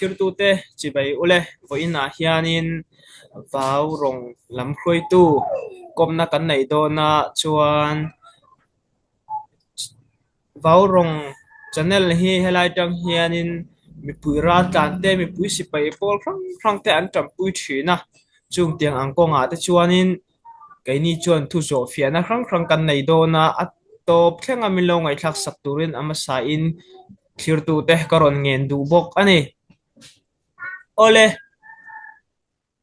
thlir tu te chi bai ule voina hianin vau rong lam khroi tu komna kan nei do na chuan vau rong channel hi helai tang hianin mipui rat kan te mipui sipai pol rang te an tampui thina chung tiang angkonga te chuanin kaini chuan thu zo fiana rang kan nei do na atop thlenga milo ngai thak sak turin ama sa in thlir tu te karon ngen du bok ani ole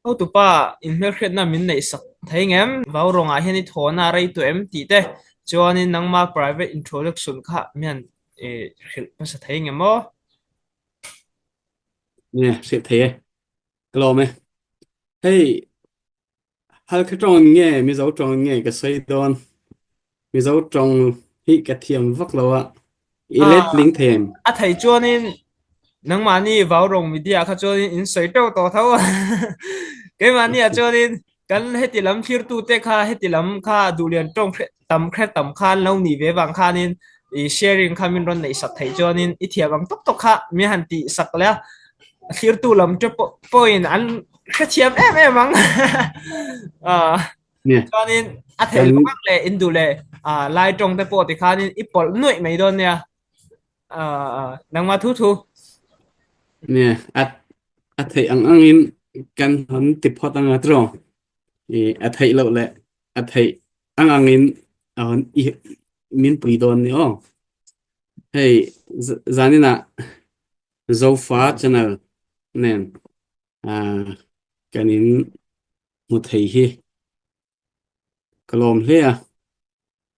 au tu pa in mel khet na min nei sak thaingem vau ronga hian I thona rei tu em ti te chuanin nangma private introduction kha mian khil pasa thaingem mo nè sẽ thế cái lò mày hey hal cái trong nghe mi dấu trong nghe cái xây đòn mi dấu trong hi cái thiềm vắc lò ạ ilet linh thèm a thai chuanin nangma ni vau rong media kha chuanin in sei to to tho ke mani a chuanin kan heti lam thlir tu te kha heti lam kha dulian tong tam khret tam khan lo ni ve wang khanin I sharing khamin ron nei sak thai chuanin I thiawang tok tok kha mi han ti sak la thlir tu lam te point an kha thiam mang nè chuanin a thai lawang le in du le lai tong te po ti khanin I pol noi mai don nia nangma thu thu nè at thấy ăn in căn hắn tiếp hoạt ăn ở trong at thấy lâu lệ at thấy ăn in min bùi đòn nữa hey zanin à dấu phá channel nên cái nín một thầy hi kalom le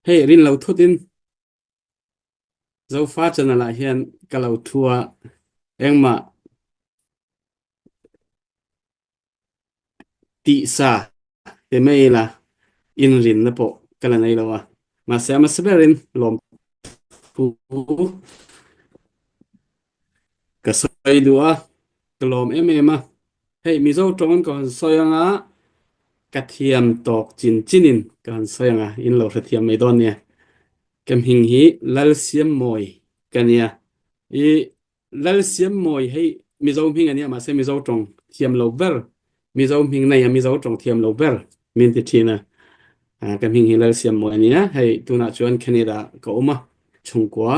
hey rin lo thutin dấu phá channel là hiền kalau thua engma ti sa te mai la in rin na po kala nei lawa ma se ma seberin lom pu ka soi dua kalom emema hey mi zo tong kon soyanga ka thiam tok chinin kan soyanga in lo thiam mai don ne kem hing hi lal siam moi kania I lal siam moi hey mi zo hing ania ma se mi zo tong thiam lo ber mi zo hing nei mi zo tong thiam lo ber min ti thina kem hing hi lal siam moi ania hey tuna chuan Canada ko uma chungkwa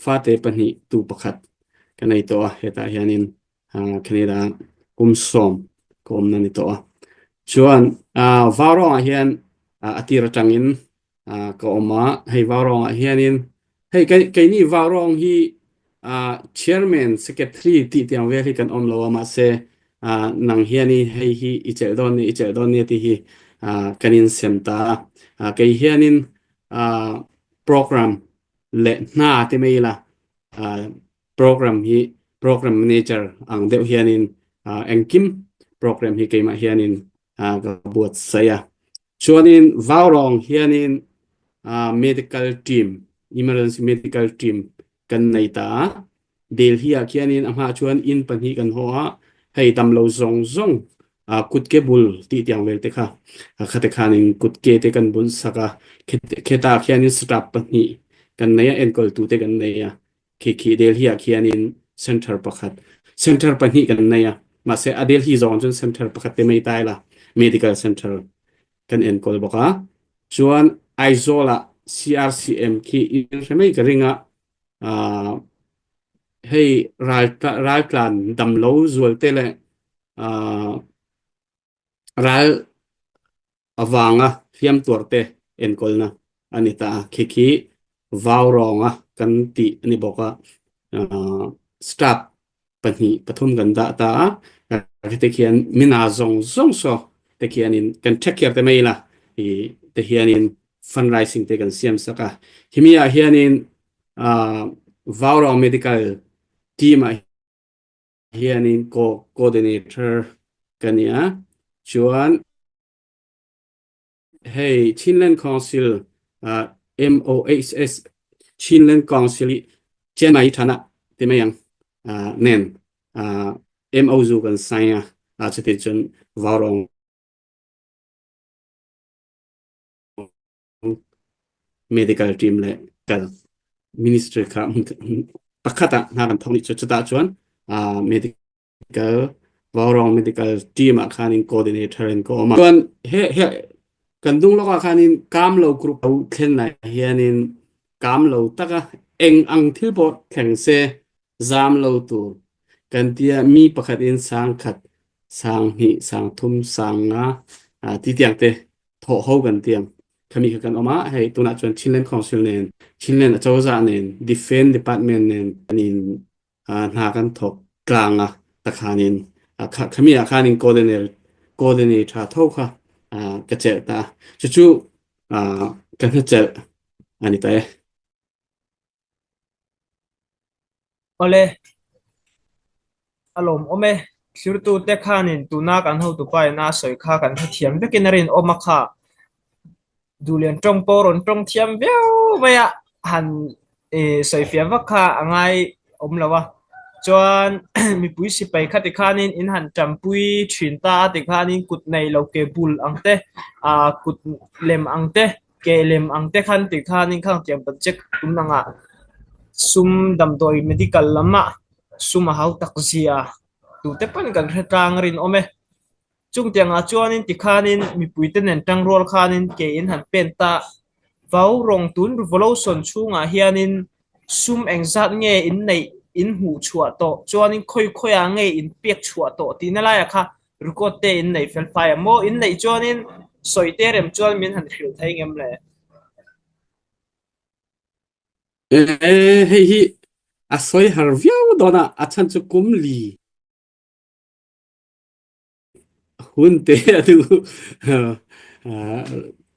fa te pani tu pakhat kanai to heta hianin Canada som kom nani to chuan varong a hian atira tangin ko oma hey varong a hianin hey kai ni varong hi chairman secretary ti tiang ve hi kan om lo ma se nang hiani hey hi ichel don ni ti hi kanin semta kai hianin program le na te mai la program manager ang deuh hianin engkim program hi keima hianin ga buat saya chuanin varong hianin medical team emergency medical team kan nei ta delhi a hianin ama chuan in panhi kan ho a hei tam lo zong kutke bul ti tiang vel te kha khate khanin kutke te kan bun saka kheta hianin staff panhi kan nei enkol tu te kan nei a khi delhi a hianin center pakhat center panhi kan nei a ma se adel hi zong chun center pakhat te mai tai la medical center kan enkol boka chuan aizola crcm ki in remai ka ringa hey ral plan dam lo zual te le ral awanga hiam turte enkol na anita khi vawronga kan ti ani boka stop pani pathum ganda ta te khian mina zong so te khianin kan take care te mai la te hianin fundraising te kan siam saka himia hianin vawrong medical team hianin coordinator kania chuan hey Chinland Council MOHS Chinland Council chen mai thana te mayang nen MOU kan saya chete chun vawrong medical team le kal ministry ka pakhata na kan thoni chuta chuan medical medical warong medical team akhanin coordinator en ko ma kon he kan dung lo akhanin kam lo group au thlen na hianin kam lo taka eng ang thil bo thleng se zam lo tu kan tia mi pakhat in sang khat sang hi sang thum sang nga ti tiang te tho ho kan tiang khami kan oma hei tuna chon chinlen council nen chinlen achawza nen defense department nen anin na kan thok klanga takhanin khami akhanin coordinator tho kha ka che ta chu kan che ani ta ole alom ome sirtu te khanin tuna kan ho tu pai na soi kha kan thiam vekin rin oma kha dulian trong poron trong thiam veo maya han soi fia va kha angai om lawa chuan mi pui si pai khati khanin in han champui thin ta ti khanin kut nei lo ke bul angte kut lem angte ke lem angte khan ti khanin khang tiam project tumnanga sum dam doi medical lama suma hau takzia tu te pan kan tang rin ome chung tianga chuanin ti khanin mi puite nen tang rol khanin ke in han penta vau rong tun revolution chunga hianin sum engzat nge in nei in hu chua to chuanin khoi khoya nge in pek chua to tinala ya kha record te in nei fel fai mo in nei chuanin soite rem chuan min han thil thai ngem le hei hi asoi har viau dona achan chu kum li hun te atu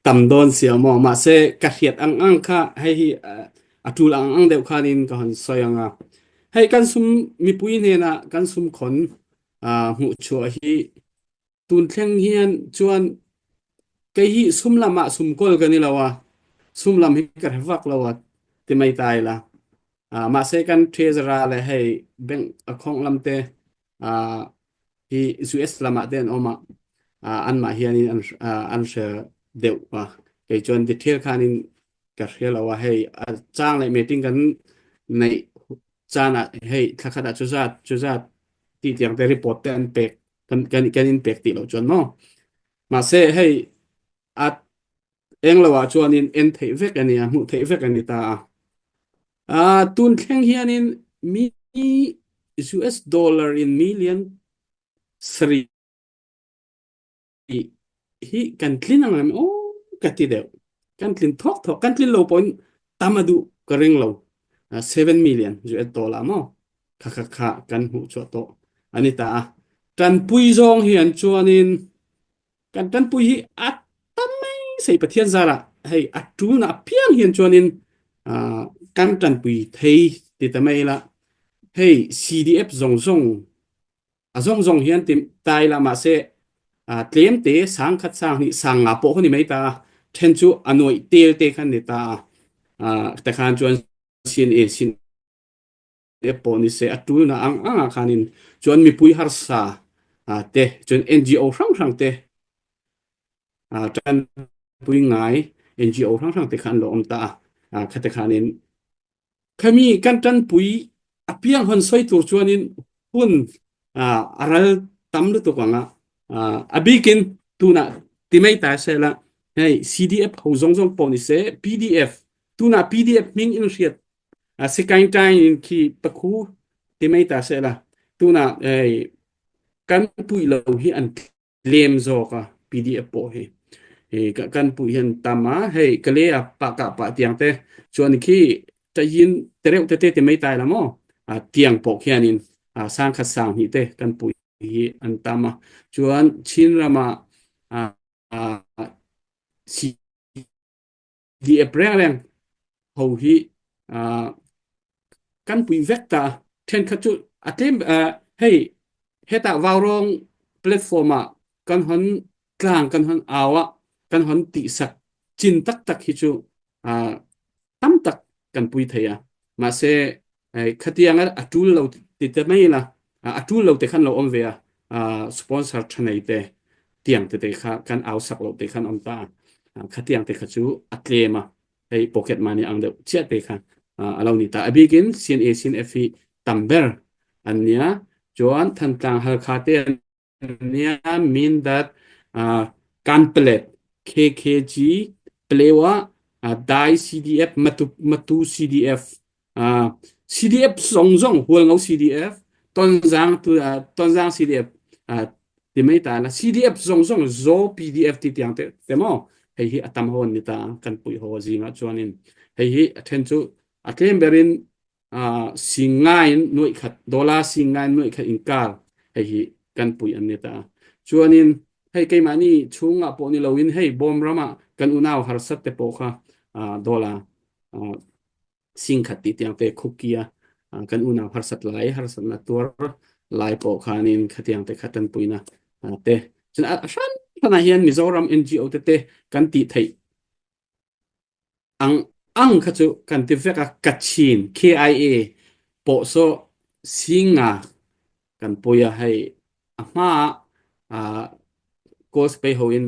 tam don sia mo ma se ka hiat ang kha hei hi atul ang deu khanin ka han soyanga hei kan sum mi pui ne na kan sum khon mu chua hi tun thleng hian chuan ke hi sum lama sum kol kan ni lawa sum lam hi ka vak lawa ti mai tai la ma se kan treasurer le hei bank akhong lamte hi US lama den oma an ma hianin an she deu ke chon detail khanin ka hriala wa hei chang le meeting kan nei chana hei thakada chuza ti tiang te report te an pek kan in pek ti lo chon mo ma se hei at eng lawa chuanin en thei vek ania mu thei vek ani ta tun thleng hianin mi US dollar in million sri hi kan tlin ang kati deu kan tlin thok kan tlin lo point tamadu kareng lo 7 million US dollar mo kha kan hu cho to anita tan pui zong hian chuanin kan tan pui hi at tamai sei pathian zara hei atu na piang hian chuanin kan tan pui thei ti tamai la hei CDF zong azong hian tim tai la ma se tlem te sang khat sang ni sang nga po ni mai ta then chu anoi tel te khan ni ta ta khan chuan sin e po ni se atul na ang khanin chuan mi pui har sa te chuan NGO rang te tan pui ngai NGO rang te khan lo om ta khat te khanin khami kan tan pui apiang hon soi tur chuanin hun aral tam lu to kwanga abikin tuna timai ta sela hey CDF ho zong po ni se PDF tuna PDF ming in riat sikain tai in ki pakhu timai ta sela tuna kan pui lo hi an lem zo ka PDF po he kan pui hian tama hey kale pa ka pa tiang te chuan ki ta yin tereu te timai tai la mo tiang po khianin sang kha sang hi te kan pui hi an tama chuan chin rama si di apreng ho hi kan pui vekta then khachu atem hey heta warong platforma kan hon klang kan hon awa kan hon ti sak chin tak hi chu tam tak kan pui theya ma se khatianga atul lo ti te mai la atul lo te khan lo om ve sponsor thanai te tiang te kha kan au sak lo te khan om ta khatiang te khachu atlema ei pocket money ang de chat te khan alo ni ta abigin sin FE tamber ania chuan than tlang hal kha te nia mean that kan pelet KKG plewa dai CDF matu CDF CDF zongjong hualngau CDF tonjang CDF ti mai ta la CDF zongjong zo PDF ti tiang te mo hei hi atam hon ni ta kan pui ho zinga chuanin hei hi athen chu atlem berin singai noi khat dollar singai noi khat inkar hei hi kan pui an ni ta chuanin hei ke mani chunga po ni lowin hei bom rama kan unaw har sat te po kha dollar sing khat ti tiang te khukia kan unaw har sat na tur lai po khanin khatiang te khatan puina te chan ashan thana hian Mizoram NGO te kan ti thei ang khachu kan ti veka kachin KIA po so singa kan poya hai ama kos pe hoin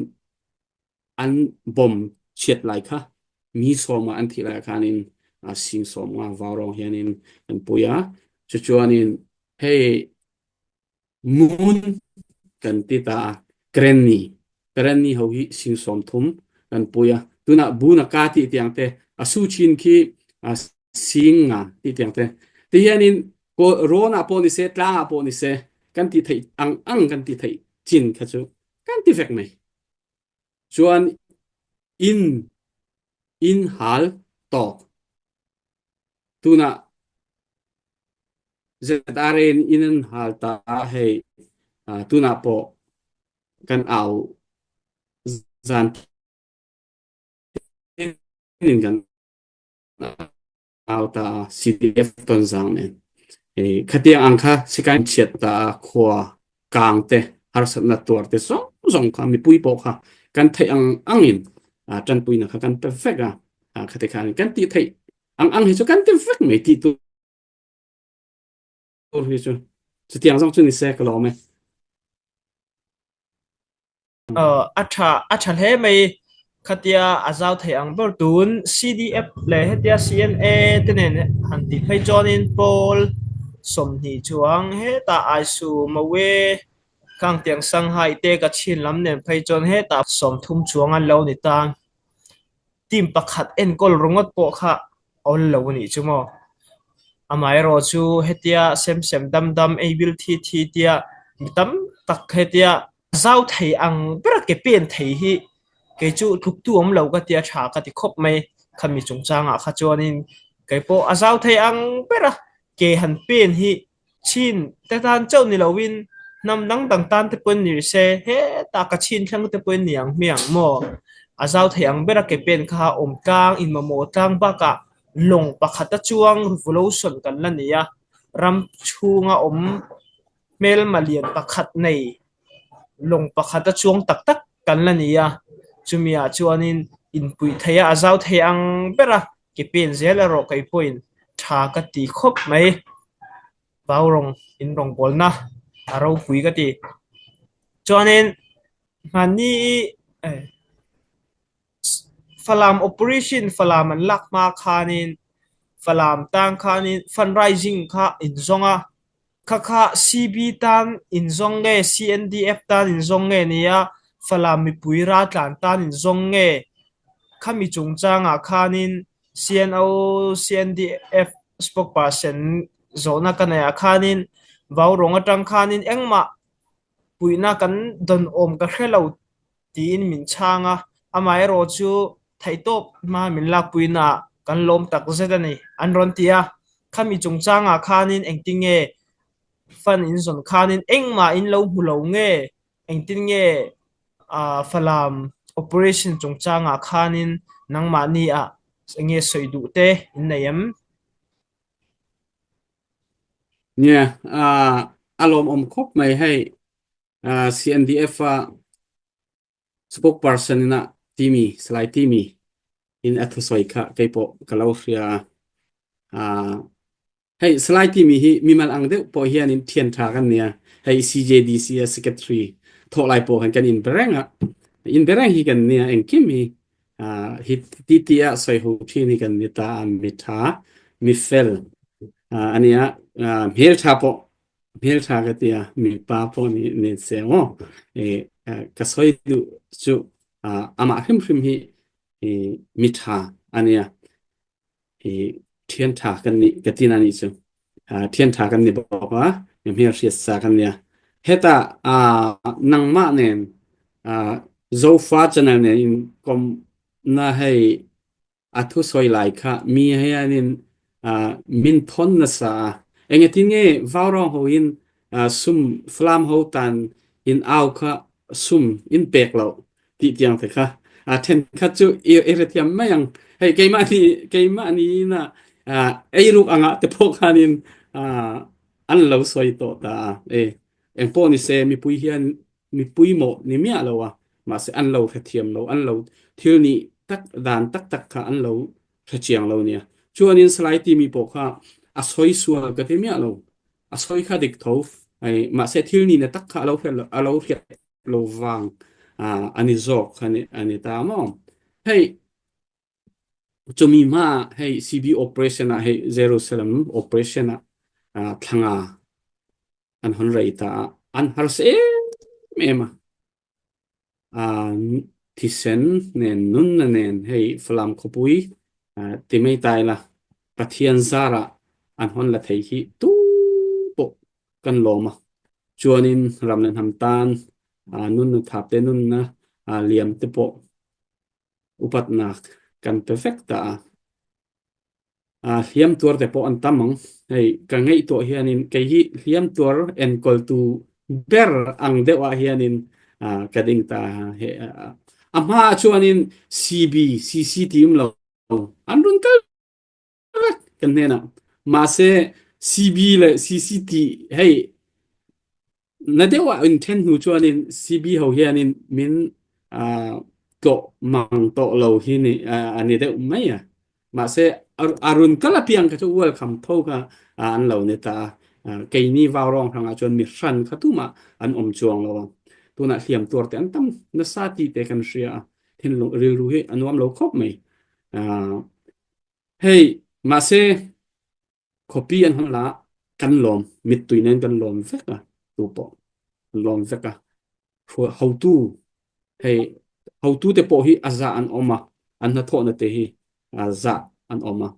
an bom chet lai kha mi soma an thi lai khanin sing soma warong hianin kan poya chuanin hey moon kan ti ta granny ho hi sing som thum kan puya tuna buna ka ti tiang te asu chin khi singa ti tiang te ti hianin ko rona po ni se tla po ni se kan ti thei ang kan ti thei chin kha chu kan ti vek mai chuan in hal tok tuna zaren in hal ta hei tuna po kan au zan in kan au ta CDF ton zang nen khatia angkha sikan chet ta khwa kang te har sat na tur te song kha mi pui po kha kan thei angin chan pui na kha kan perfect khate khan kan ti thei ang hi chu kan ti perfect me ti tu hi chu tiang song chu ni se ka lo me acha he mai khatia azau thei ang bor tun CDF le hetia CNA tenen han ti phei jonin pol som ni chuang he ta aisu mawe kang tiang Shanghai te ka chin lam nen phei jon he ta som thum chuang an lo ni tang tim pakhat en kol rongot po kha ol lo ni chumo amai ro chu hetia sem dam e bil thi tia tam tak hetia zau thei ang bra ke pen thei hi ke chu thuk tu om lo ka tia tha ka ti khop mai khami chung changa kha chuanin ke po azau thei ang bra ke han pen hi chin te tan chau ni lowin nam nang dang tan te pon ni se he ta ka chin thang te pon niang miang mo azau thei ang bra ke pen kha om kang in ma mo tang ba ka long pakhata chuang revolution kan la nia ram chunga om mel malian pakhat nei long pakhata chuang tak kan la nia chumia chuanin in pui theya azau theiang bera ke pen zela ro kai point tha ka ti khop mai bawrong in rong bolna aro pui ka ti chuanin mani falam operation falam an lakma khanin falam tang khanin fundraising kha in zonga kha CB tan in zonge CNDF tan in zonge nia falam mi puira tlan tan in zonge khami chungchanga khanin CNO CNDF spokesperson zona kanaya khanin wawrong atang khanin engma puina kan don om ka khelo tin min changa amai ro chu thaitop ma min lak puina kan lom tak zetani anron tia khami chungchanga khanin engtinge fan in zon khanin engma in lo hulo nge engtinge falam operation chungchanga khanin nangma ni nge soidu te innayamเนี่ยอารมณ์อมคบไม่ให้CNDF spokesperson na timi slide timi in athosoi kha kaipo kalauria hey slide timi hi mimal angde po hian in thian tha kan nia hey CJDC secretary tholai po kan in berenga in bereng hi kan nia engkimi hi titia soi hu thini kan nita mitha mifel ania hel tha po เพลชากะเตียมีปาพอนี่เนเซโอกะซอยดูจุอามาริมฮิมิทาอันเนี้ยเทียนทากันนี่กะตินานี่จุเทียนทากันนี่บอกว่ายังเฮียเสียสากันเนี่ยเฮตานังมาเนี่ยโซฟาจันเนี่ยก็น่าให้อัทุสอยไลค่ะมีให้อันนี้มินทอนนะซาเองที่นี่วาวรองเขาอินซุมฟลามเขาตันอินเอาค่ะซุมอินเปกเราติดยังเถอะค่ะเทนค่ะจูเอเรติยมไม่ยังให้เกมอันนี้นะไอ้ลูกอ่างแต่พวกคันินอันเราสวยโตตาเอ็งพอนี่เซมีปุยเฮียนมีปุยหมดนี่เมียเรามาเสอันเราเทียมเราอันเราเที่ยวนี้ตักด่านตักค่ะอันเราเจียงเราเนี่ยช่วงนี้สไลด์ที่มีบอกว่าสวยสัวก็ที่เมียเราสวยค่ะเด็กทอฟมาเสเที่ยวนี้เนี่ยตักค่ะเราเพียเราวางอันนี้จอกอันนี้ตามองให้จะมีมาให้ CB operation ให้ Jerusalem operation ทางอันหันไรตาอันฮาร์เซเมมาที่เซนเนนนุนเนนให้ฟลามขบุยที่ไม่ตายละปะเทียนซาระอันหันละเทียตู้ปกกันลมจวนินรำเนินทำตานนุนทับเตนุนนะเลียมเตปกอุปัตนักกันเพอร์เฟกต์เลียมตัวแต่พออันตั้มมั้งให้กังไงตัวเฮียนินไกฮีเลียมตัวเอ็นกอลตูเบร์อังเดวะเฮียนินกระดิ่งตาเฮมาชวนิน CB CCT เราอันรุนกันเนี่ยนะมาเซ CB และ CCT ให้นั่นเดียวว่า intent หูชวนิน CB เขาเฮียนินมินโตมังโตเราที่นี่อันนี้เดียวไม่มาเสอารุณก็ละเพียงก็จะว่าคำเท่ากับอันเหล่านี้ตาเกยนี่วาวรองทางอาจารย์มิชันก็ตุมาอันอมจวงเราตัวน่ะเทียมตัวแต่อันตั้มนัสาติเตกันเสียที่ลงเรื่องรู้ให้อันว่าเราครบไหมเฮ้ยมาเสคอปีอันหันละกันลมมิดตุยนั่นกันลมเฟกตัวปอลมเฟกhow to ให้ how to แต่พอฮีอาจารย์อันออกมาอันนั้นทอนะเตฮีอาจารย์อันออกมา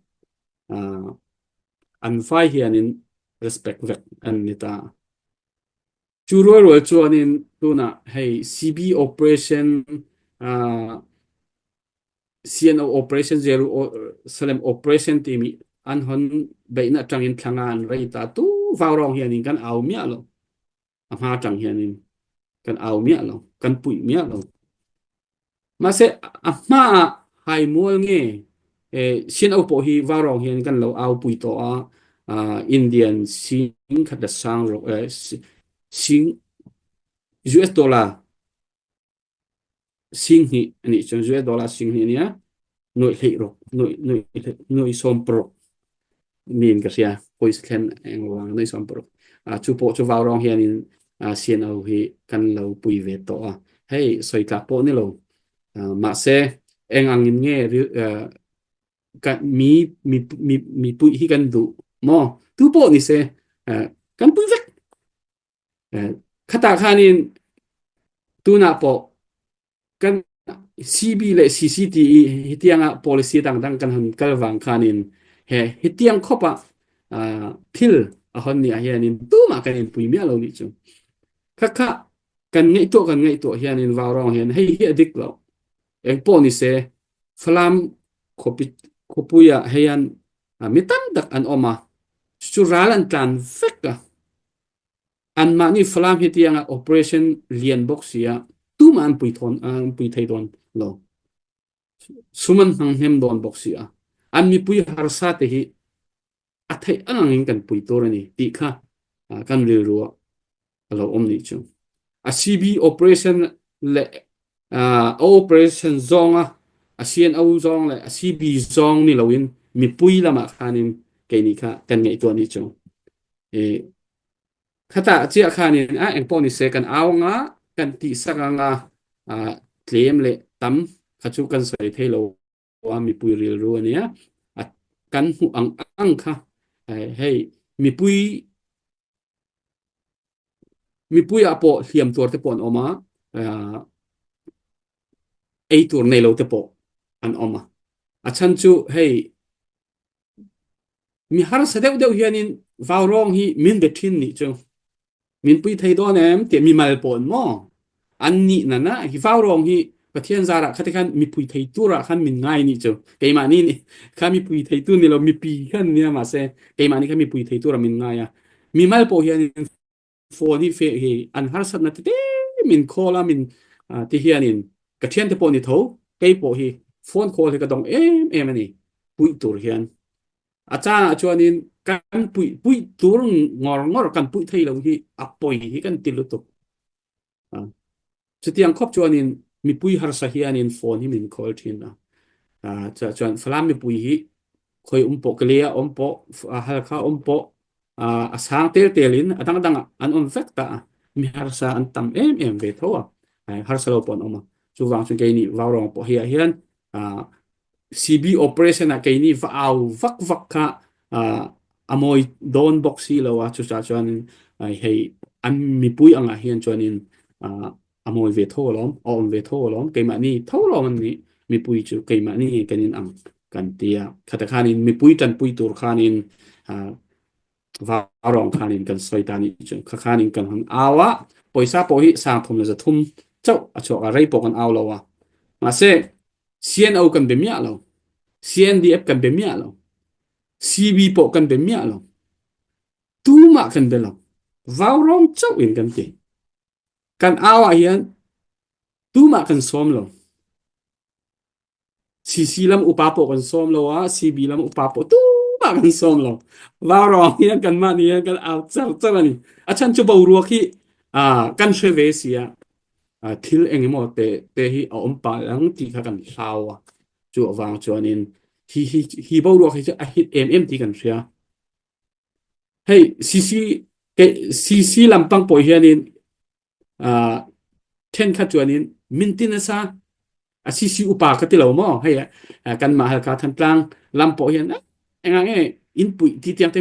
อันไฟเฮียนิน respect เวกอันนี้ตาจูรัวจวนนินตัวน่ะให้ CB operation CNO operation zero Salem operation ที่มีอันหันไปน่ะจังอินทางานไรตาตู้ฟ้ารองเฮียนินกันเอาเมียเราหาจังเฮียนินกันเอาเมียเรากันปุ๋ยเมียเรามาเสมาไฮมัวเงี้ชินเอาพอฮีวารองเฮียนกันเราเอาปุยตัวอินเดียนสิงขัดสังโรสิง US ดอลลาร์สิงฮีอันนี้จน US ดอลลาร์สิงฮีเนี่ยหน่วยเหตุหน่วยสมปรกมีนก็เสียพอยส์แคนเองวางหน่วยสมปรกจูวารองเฮียนเสียนเอาฮีกันเราปุยเวตัวให้สวยกลับโปนี่เรามาเสเองอังเงี้ยหรือกันมีปุยที่กันดูมอทุโปนี่เสกันปุยเวกขตาคานินตูน่าปอกัน CB และ CCT ฮิตยังpolicy ต่างๆกันหันกันวางคานินฮิตยังครบทิลหันนี่เฮียนินตู้มากันปุยเมียเรานี่จุค่ะกันไงตัวเฮียนินวาวรองเฮียนให้เฮียดิกเราเองปอนี่เสฟลามขปุยเฮียนมิตันดักอันออกมาสุราลันกันเฟกอันมานี่ฟลามฮิตยัง operation เลียนบ็อกเสียตู้มันปุยทอนปุยไทยดอนเราสุมันหังเฮมดอนบ็อกเสียอันมีปุยฮาร์ซาเตหิอัฐิอันนั้นกันปุยตัวนี่ติค่ะกันเรือเราอมนี่จุCB operation และoperation zone CNO zone และ CB zone นี่เราอินมีปุยละมาคานินเกนี่ค่ะกันไงตัวนี้จุขตาเจียคานินเอ็งปอนี่เสกันเอางะกันติสักงะเคลมเลยตั้มขจุกันใส่เทโลว่ามีปุยเรียรัวเนี่ยกันหูอังค่ะให้มีปุย mi pui apo hiam tur te pon oma ei tur nei lo te po an oma achan chu hei mi har sa deu hianin vaurong hi min bethin ni chu min pui thei don em te mi mal pon mo an ni na na hi vaurong hi pathian zara khatikhan mi pui thei tura khan min ngai ni chu keima ni ni kha mi pui thei tu ni lo mi pi khan nia ma se keima ni kha mi pui thei tura min ngai ya mi mal po hianin phone hi fe hi an har sat na te min khola min ti hianin ka thian te po ni tho ke po hi phone call hi ka dong em ani pui tur hian achana chuanin kan pui tur ngor kan pui thei lo hi apoi hi kan tilu tu chutiang khop chuanin mi pui har sa hianin phone hi min call thin na chuan flam mi pui hi khoi umpo klia umpo halkha umpo asang telin adang an on vekta mi har sa an tam em ve thowa har sa lo pon oma chu wang chu ke ni wawrong po hian CB operation a ke ni vak kha amoi don boxi lo chu cha chuan hei an mi pui anga hian chuanin amoi ve tholom on ve tholom ke ma ni tholom ni mi pui chu ke ma ni kanin ang kan tia khatakhanin mi pui tan pui tur khanin warong khanin kan soitani chu khanin kan han awa poisa po hi sang thum le thum chau acho a rei po kan aw lo wa ma se CNO kan be mia lo CNDF kan be mia lo CB po kan be mia lo tu ma kan be lo warong chau in kan ti kan awa hian tu ma kan som lo CC lam upapo kan som lo wa CB lam upapo tu ma kan som lo warong hian kan ma ni kan aw chau ni achan chu bo ruak hi kan sheve sia thil engemo te hi om pa lang ti kha kan hlawa chu awang chuanin hi bo ruak hi a hit ti kan ria hey CC lampang po hianin ten kha chuanin mintin sa CC upa ka ti lo mo hey kan ma hal ka than tlang lampo hian engang input ti tiang te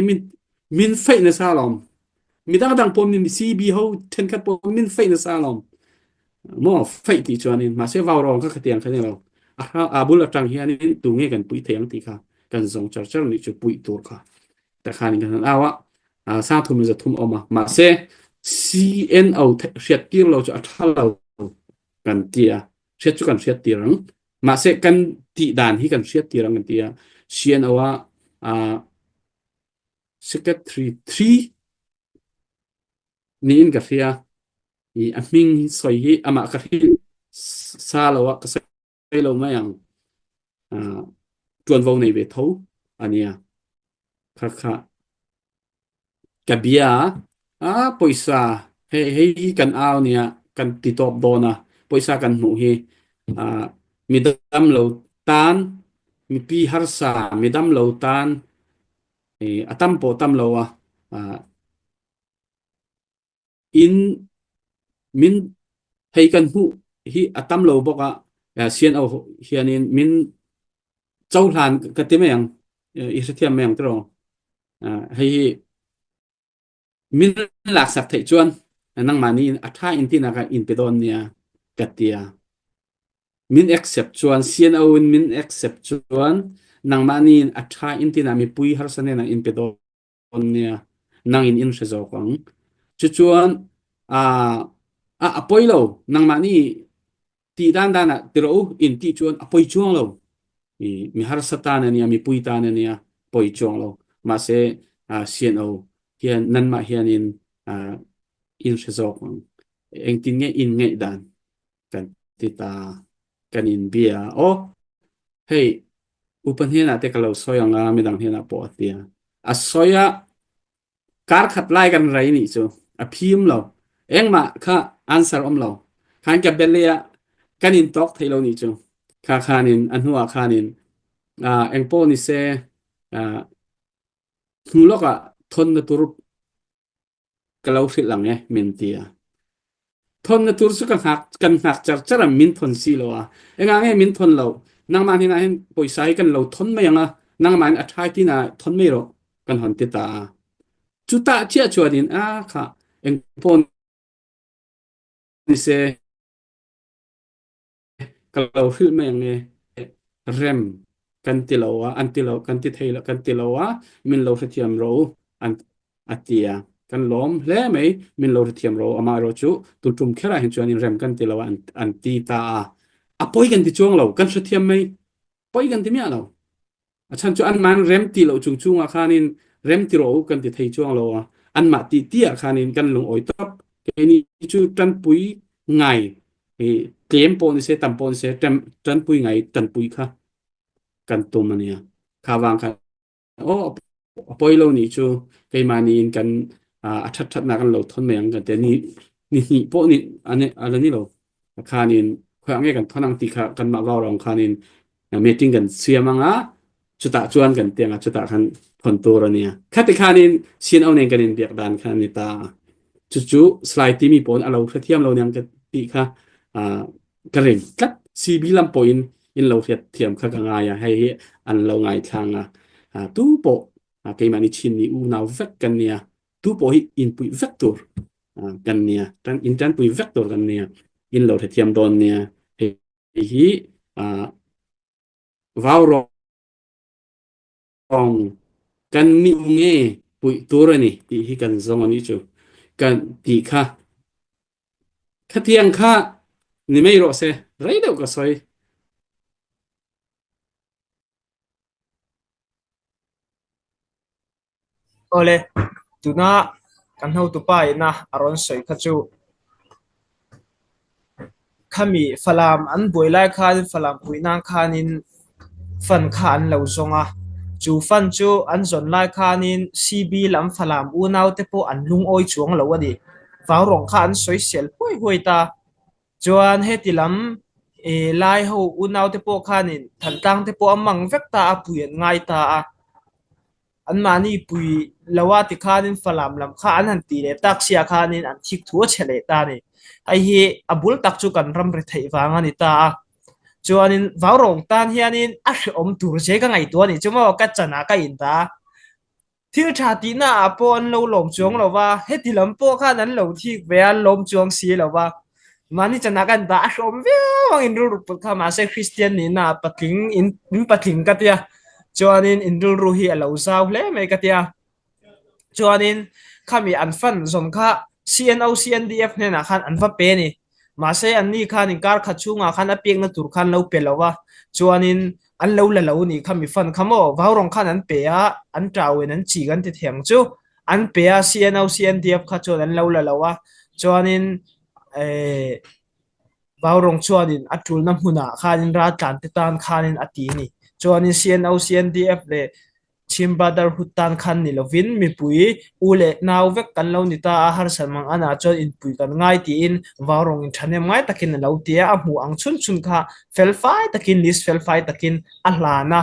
min fei na sa lom mi dang pom ni CB ho ten kha pom min fei na sa lom mo fei ti chuanin ma se wawrong ka tiang khani lo abul atang hianin tu nge kan pui theng ti kha kan zong char ni chu pui tur kha ta khanin kan awa sa thum za thum oma ma se CNO riat tir lo chu athalo kan tia riat chu kan riat tirang ma se kan ti dan hi kan riat tirang kan tia CNO secretary 3 ni in ka ria i aming soi hi ama ka hi sa lo wa ka sai lo ma yang tuan vo nei ve tho ania kha kabia poisa hei kan aw nia kan ti top dona poisa kan mu hi midam lo tan mi pi har sa midam lo tan atam po tam lo in min hei kan hu hi atam lo boka sian au hianin min chauhlan ka ti meng i sathiam meng tro hei min lak sak thei chuan nang mani atha in ti na ka in pedon nia katia min accept chuan CNO min accept chuan nang mani atha in ti na mi pui har sane na in pedon nia nang in rezo kang chuan apoilo nang mani ti dan na tiro in ti chuan apoi chuang lo mi har satana nia mi pui ta nia poi chuang lo ma se CNO hian nan ma hianin in resok eng tin nge in nge dan kan tita kanin bia hey upan hian ate kalau soya nga midang hian po atia soya kar khat lai kan rai ni chu a phim lo engma kha answer om lo khan ka belia kanin tok thailo ni chu khanin anhuwa khanin engpo ni se huloka thon na tur kalau fit lang mentia thon na tur su kan hak char min thon si lo enga min thon lo nang man hina hen poisa kan lo thon mai anga nang man athai ti na thon mai ro kan hon ti ta chuta chia chuanin kha engpo ni se kalau hil me nge rem kan tilawa an tilaw kan ti thaila kan tilawa min lo thiam ro an atia kan lom hle mai min lo thiam ro ama ro chu tu tum khera hin chuan in rem kan tilawa an ti ta a poi kan ti chuang lo kan thiam mai poi kan ti mia lo a chan chu an man rem ti lo chung chung a khanin rem ti ro kan ti thei chuang lo an ma ti ti a khanin kan lung oi top ke ni chu tan pui ngaiเตรียมปนเสตัมปนเสจันปุยไงจันปุยค่ะกันตุมันเนี่ยข่าวางค่ะโอ้ปอยเรานี่จูไกมานี่กันชัดๆนะกันเราทนแมงกันแต่นี่พวกนี้อันนี้อะไรนี่เราคานินค่อยอังเกกันทนังติค่ะกันมาเราลองคานินเมตติ้งกันเสียมังจุดจวนกันเตียงจุดกันผลตัวเราเนี่ยคัดติคานินเสียนเอาเองกันเบียกดานคานิตาจู่ๆสไลด์ที่มีผลเราเทียมเราเนี่ยกันติค่ะกระเร่งกัดซีบีลำปอินเราเทียมข้างง่ายให้อันเราง่ายทางตู้โปเกี่ยมันชินนี่นาวเวกกันเนี่ยตู้โปอินปุยเวกตอร์กันเนี่ยอินจันปุยเวกตอร์กันเนี่ยเราเทียมโดนเนี่ยให้วาวรองกันมีเงี้ยปุยตัวนี่ที่กันซองอันนี้จูกันตีค่ะเทียงค่ะนี่ไม่รู้เสียไรเดียวก็สวยโอเลตุน่ากันเฮาตุป้ายนะอารอนสวยขจูขมีฟลามอันบวยไล่คานฟลามปุยนางคานินฟันคานเหลาซงจูฟันจูอันจนไล่คานินซีบีลำฟลามอูนาวเตโปอันลุงโอยจวงเหลาวดิฟ้ารองคานสวยเสียลห่วยตาจวนเฮติลำไล่เฮาอูนาวเตโปคานินทันตังเตโปอมังเวกตาปุยง่ายตาอันมานี่ปุยลาวาติคานินฟลามลำคานหันตีเลตักเสียคานินอันทิกทัวเฉลตานี่ไอเฮอบุลตักจูกันรำเรทัยฟางานิตาจวนนินฟ้ารองตานเฮียนินอัชอมตูเจกันไงตัวนี่จุมากัจจนากันอินตาที่ชาติน่าปอนเราหลงจวงเราว่าเฮติลำโปข้านั้นเราที่เวียนลมจวงสีเราว่ามันนี่จะนักกันตาชมเวียงอินรูปข้ามาเซคริสเตียนนี่น่าปะทิงอินปะทิงกันเตียจวนนินอินรูฮีเราสาวเล่ไม่กันเตียจวนนินข้ามีอันฟันสมข้า CNO CNDF เนี่ยนะคันอันฟันเป็นนี่มาเซอันนี้คันอินการขัดชูงาคันอเปียงนัตุรคันเราเป็นแล้วว่าจวนนินอันเราเรานี่ข้ามีฟันข้าโม่ว้าวรองคันอันเปียอันเจ้าเวนันจีกันที่เถียงจูอันเปีย CNO CNDF ข้าจวนอันเราเราว่าจวนนินว้าวรองจวนนินอัดจุลน้ำหุนาคันรัฐการติดตามคันอันตีนี่จวนนิน CNO CNDF เลยชิมบาดาร์หุตันคันนี่เราวินมีปุยอุเล่นาวเวกกันเรานี่ตาอาหารสมังอันอาจจะอินปุยกันง่ายตีอินว้าวรองอินทันยังไงตะกินเราเตียอาหูอังชุนค่ะเฟลไฟตะกินลิสเฟลไฟตะกินอัลลานะ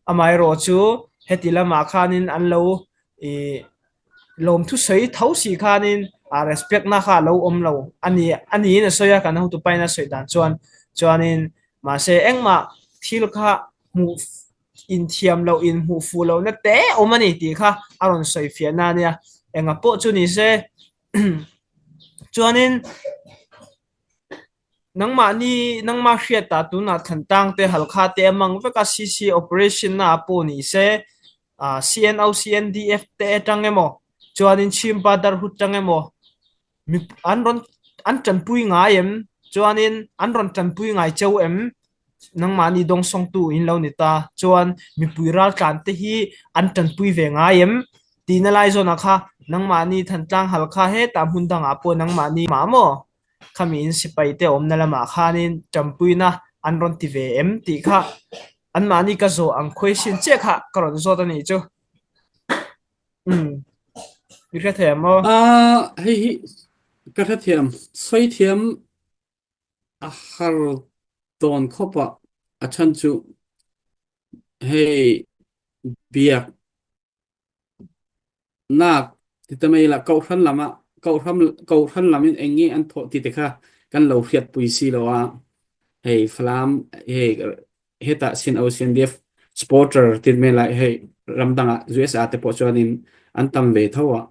อามายรอจูเฮติละมาคันินอันเราลมทุเสยเท้าสีคันินrespect นะค่ะเราเราอันนี้นะสวยกันนะตุไปนะสวยด่านจวนนินมาเสเอ็งมาที่ลูกค้าหูอินเทียมเราอินหูฟูเราเนี่ยเตะมันนี่ดีค่ะอารมณ์สวยเฟียนาเนี่ยเอ็งอ่ะปุ๊จุนี่เสจวนนินนังมาเชียตาตุน่ะทันตังเตะฮัลคาเตะมังเวกัสซี operation น่ะปุ๊นี่เสCNO CNDF เตะจังเอโมจวนนินชิมบาดาร์หุจังเอโมมีอันจันปุยง่ายเอ็มจวนนินอันรอนจันปุยง่ายเจ้าเอ็มนังมานี่ดงส่งตู้อินเรานี่ตาจวนมีปุยรักกันเตฮีอันจันปุยเวงง่ายเอ็มตีนไลโซนะคะนังมานี่ทันจังฮัลคาเฮตามหุ่นดังอาปนังมานี่มาโมขมินสิไปเตอมนั่นละมาคานินจันปุยนะอันรอนติเวเอ็มตีค่ะอันมานี่ก็โซอังคุยสินเจ้าค่ะกรอนโซตันนี่จูมีแค่แถมมั้ให้กระเทียมสวยเทียมอาหารตอนครบอาจารย์จูให้เบียกนักที่ทำไมล่ะเกาทันละมาเกาทันละมันเองงี้อันโทษที่เด็กค่ะกันเราเรียดปุยซีแล้วว่าให้ฟลามให้ตาเซนเอาเซนเดฟสปอร์เตอร์ที่ไม่ละให้รำดังUSA แต่พอจวนนินอันทำเวทว่า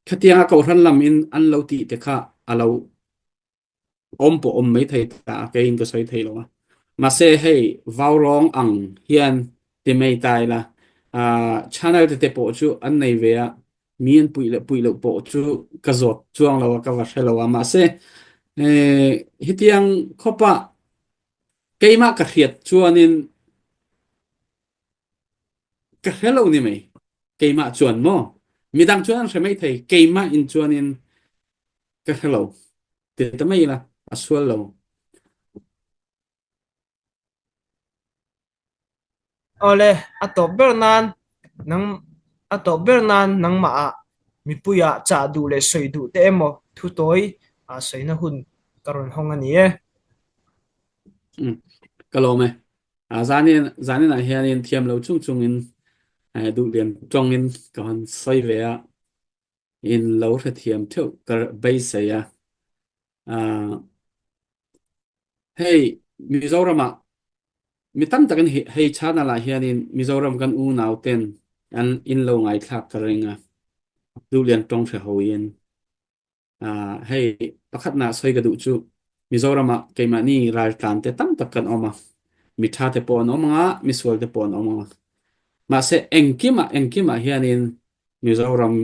แค่ที่เกาทันละมันอันเราตีเด็กค่ะเรา om po om mai thei ta ke in ko soi thei lo ma se hei vau rong ang hian ti mai tai la channel te po chu an nei ve a mien pui le po chu ka zot chuang lo ka va thelo ma se hitiang khopa keima ka khiat chuanin ka hello ni mai keima chuan mo midang chuan semai thei keima in chuanin ka hello te tamai la aswal lo ole ato bernan nang ato bernan nang ma a mi puya cha du le soi du te emo thu toi a soina hun karon hong ani e ka lo me zanin a hianin thiam lo chung in du lian tong in kan soi ve a in lo the thiam theu ka bai se ya hey Mizoram mi tam takan hey chana la hianin Mizoram kan u nau ten an in lo ngai thak ka ringa du lian tong the ho yin hey pakhat na soi ga du chu Mizoram keima ni ral tan te tam takan oma mi tha te pon oma mi sual te pon oma ma se engkima hianin Mizoram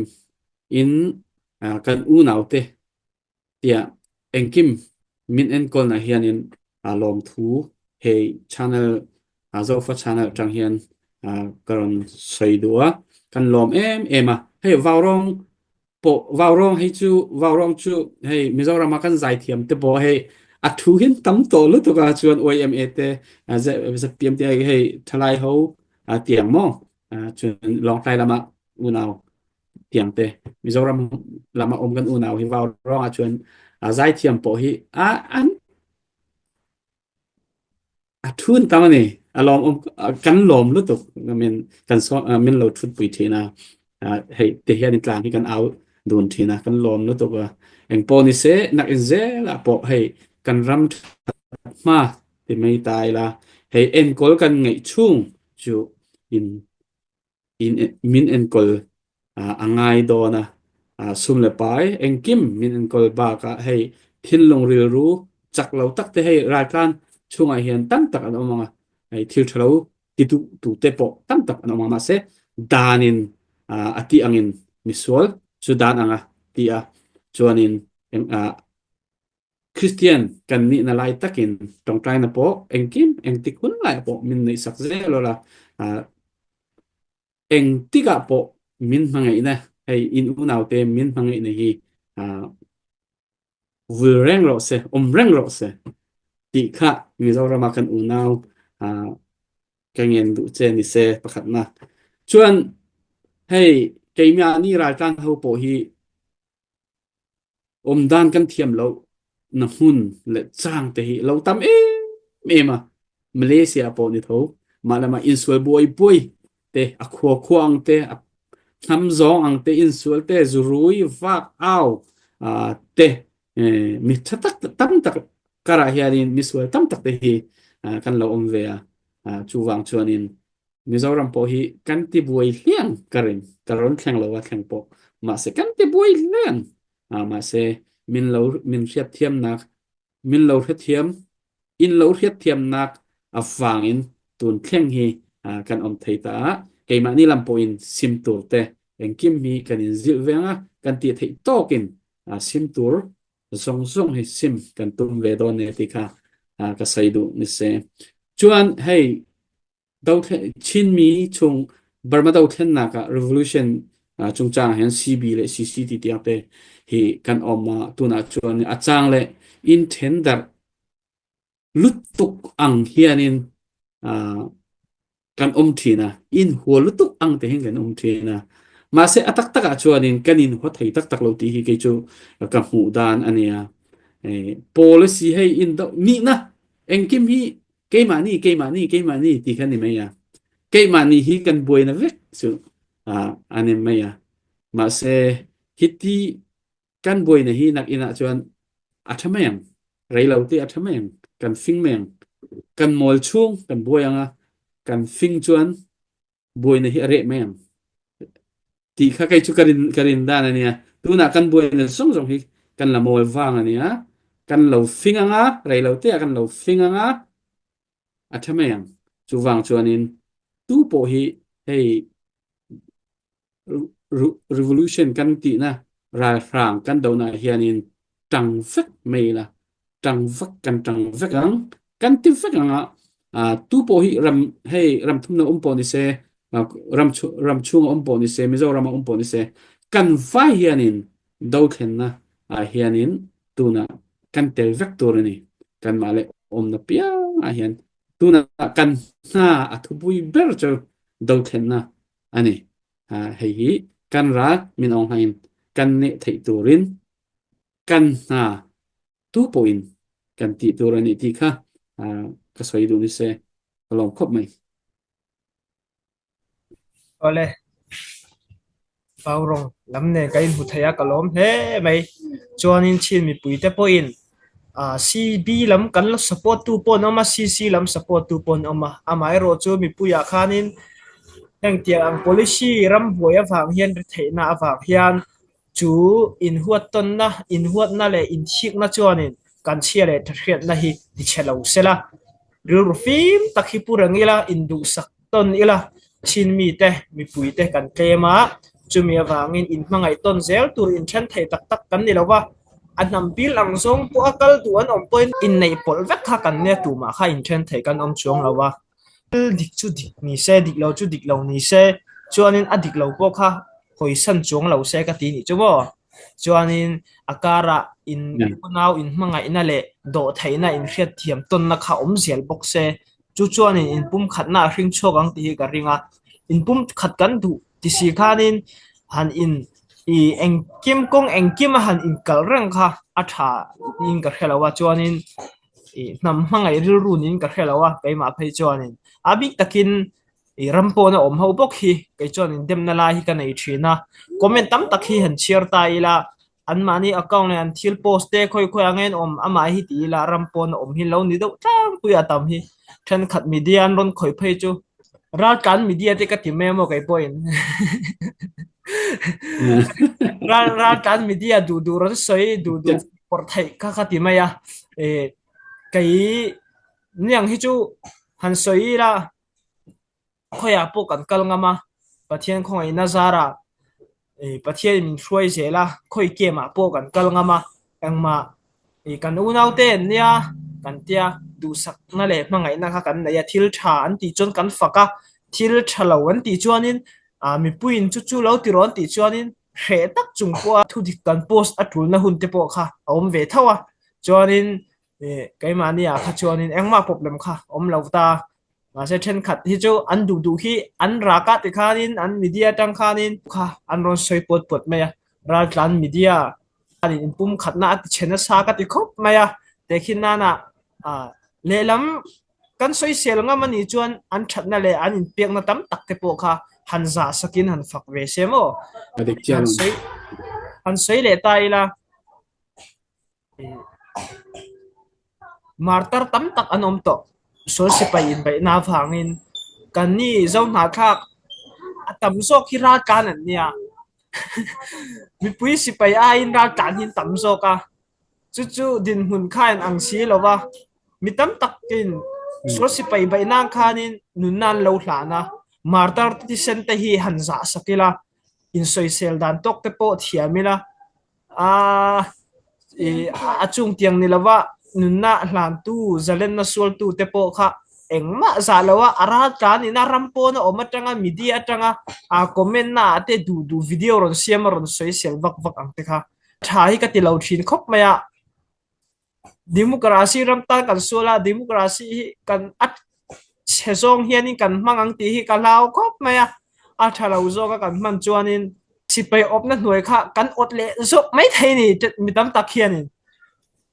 in kan u nau te tia engkim min en kol na hianin lom thu hey channel zo fa channel tang hian karon soidua kan lom ema hey vawrong hey chu vawrong chu hey Mizoram kan zai thiam te bo hey thu hin tam to lu to ka chuan OMA te za pm te hey thalai ho tiang mo chuan long tai lama unau tiang te Mizoram lama om kan unau hi vawrong chuan zai thiam po hi an thun tamani alom kan lom lu tuk min kan so min lo thut pui thina hey te hian in tlang hi kan au dun thina kan lom lu tuk eng po ni se nak in ze la po hey kan ram ma ti mai tai la hey en kol kan ngai chung chu in min en kol angai do na sum le pai eng kim min en kol ba ka hey thin long ril ru chak lo tak te hey ra kan chung ai hian tam tak an omanga hey thil thalo ti tu te po tam tak an omama se danin ati angin misol chu dan anga ti a chuanin eng Christian kan ni na lai takin tong trai na po eng kim eng tikun lai po min nei sak ze lo la eng tika po min mangai na hey in unau te min mangai na hi reng ro se reng ro se ti kha Mizoram kan unau kangen du che ni se pakhat na chuan hey keimya ni ra tang ho po hi dan kan thiam lo na hun le chang te hi lo tam ma Malaysia po ni tho malama insul boy te akho khwang te tham zong ang te insul te zurui vak au te mi chatak tam tak kara hianin miswal tam tak te hi kan lo ve chuwang chuanin Mizoram po hi kan ti buai hliang karin karon thleng lo wa thleng po ma se kan ti buai hliang ma se min riat thiam nak min lo riat thiam in lo riat thiam nak awangin tun thleng hi kan thei ta keima ni lam po in sim tur te engkim mi kan in zil venga kan ti thei tokin sim tur zong hi sim kan tum ve don ne ti kha ka saidu ni se chuan hey dau chin mi chung Burma dau thlen na ka revolution chung chang hian CB le CCT ti ate hi kan oma tuna chuan achang le in tender lutuk ang hianin kan thina in hual lutuk ang te hin kan thina ma se atak taka chuanin kanin ho thei tak lo ti hi ke chu ka mu dan ania policy hey in do ni na engkim hi ke mani ti khan ni me ya ke mani hi kan buai na vek chu ane me ya ma se hiti kan buai na hi nak ina chuan athameng reilo ti athameng kan fing meng kan mol chung kan buai anga kan fing chuan buai na hi are meng ti kha kai chu karin dan ania tu na kan buai na song hi kan la mol wang ania kan lo finga rei lo te kan lo finga athameng chuwang chuanin tu po hi hei revolution kan ti na rai rang kan do na hianin tang vek mai la tang vek ang kan ti vek anga tu po hi ram thum na po ni se ram chung po ni se mizo ram po ni se kan vai hianin do thlen na hianin tu na kan tel vek tur ni kan ma le na pia hian tu na kan na athubui ber cho do thlen na ani hei hi kan ra min ong hain kan ne thei turin kan tu point kan ti turani ti kha ka soi du ni se lom khop mai ole paurong lamne kain hu thaya kalom he mai chuanin chin mi puite point CB lam kan la support tu pon ama CC lam support tu pon ama amai ro chu mi puya khanin heng tia ang policy ram boya wang hian theina awang hian chu in huat na le in chik na chuanin kan chia le thriat na hi ti chelo sela ru fim takhi purangila indu sak ton ila chin mi te mi pui te kan klema chumi awangin in mangai ton zel tur in than thei tak kan ni lawa anam bil ang zong pu akal tuan om point in nei pol vek kha kan ne tu ma kha in than thei kan om chuang lawa dik chu dik ni se dik lo chu dik lo ni se chuanin adik lo po kha hoisan chuang lo se ka ti ni chubo chuanin akara in now in mangai na le do theina in hriat thiam ton na kha om zel bok se chu chuanin in pum khatna hring chokang ti ka ringa in pum khat kan du ti si khanin han in engkim kong engkim han in kalrang kha atha in ka khelawa chuanin nam mangai ru nin ka khelawa keima phei chuanin abik takin rampo na om ho bok hi kai chuanin demna la hi ka nei thina comment tam tak hi han share ta ila an mani account an thil post te khoi angen om ama hi ti la rampo na om hi lo ni do tang puya tam hi than khat media an ron khoi phei chu ra kan media te ka ti memo kai point ra kan media du ron soi du por thai ka ti maya kai niang hi chu han soi la khoya po kan kal ngama pathian khoi na zara pathian min throi zela khoi ke ma po kan kal ngama engma kan unau te nia kan tia du sak na le mangai na kha kan na ya thil tha an ti chon kan faka thil thalo an ti chuanin mi puin chu lo ti ron ti chuanin he tak chung po thu dik kan post atul na hun te po kha om ve thawa chuanin kai mania kha chuanin engma problem kha om lauta ma se then khat hi chu an du hi an ra ka ti khanin an media tang khanin kha an ron soi pot me ya ra tlan media an in pum khat na ti chena sa ka ti khop me ya te khin na lelam kan soi sel nga mani chuan an that na le an in pek na tam tak te po kha han za sakin han fak ve se mo adik chan han soi le ta ila martar tam tak anom to so si pa in bai na phangin kan ni zo na thak atam zo ki ra kan an nia mi pui si pa a in ra kan hin tam zo ka chu din hun khain ang si lowa mi tam tak kin so si pa bai na khanin nun nan lo hlana martar ti sen te hi han za sakila in social dan tok te po thiamila achung tiang ni lawa nunna hlan tu zalen na sol tu te po kha engma za lawa ara kan ina rampo na omatanga media tanga comment na te du video ron siam ron social vak ang te kha thai ka ti lo thin khop maya democracy ram ta kan sola democracy kan at sezong hianin kan mangang ti hi ka law khop maya athalo zo ka kan man chuanin sipai opna hnuai kha kan otle zo mai thei ni mitam tak hianin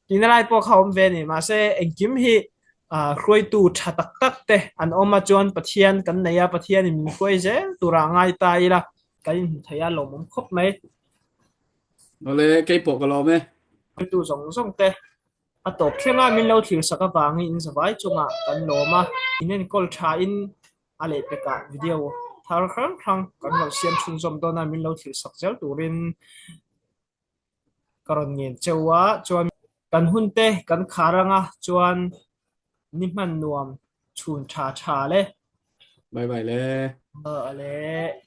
kinalai po khom ve ni ma se engkim hi khroi tu tha tak te an oma chuan pathian kan neya pathian min khoi je tura ngai ta ila kai thaya lo mom khop mai ole kai po ka lo me tu zong te atop thenga min lo thil saka wangi in zawai chunga kan loma inen kol tha in ale peka video thar khang kan lo siam chung zom dona min lo thil sak jal turin karon ngen chewa chuan กันหุ่นเตกันขารังอ่ะจวนนิมันนวมชูนชาชาเลย บ๊ายบายเลยเลย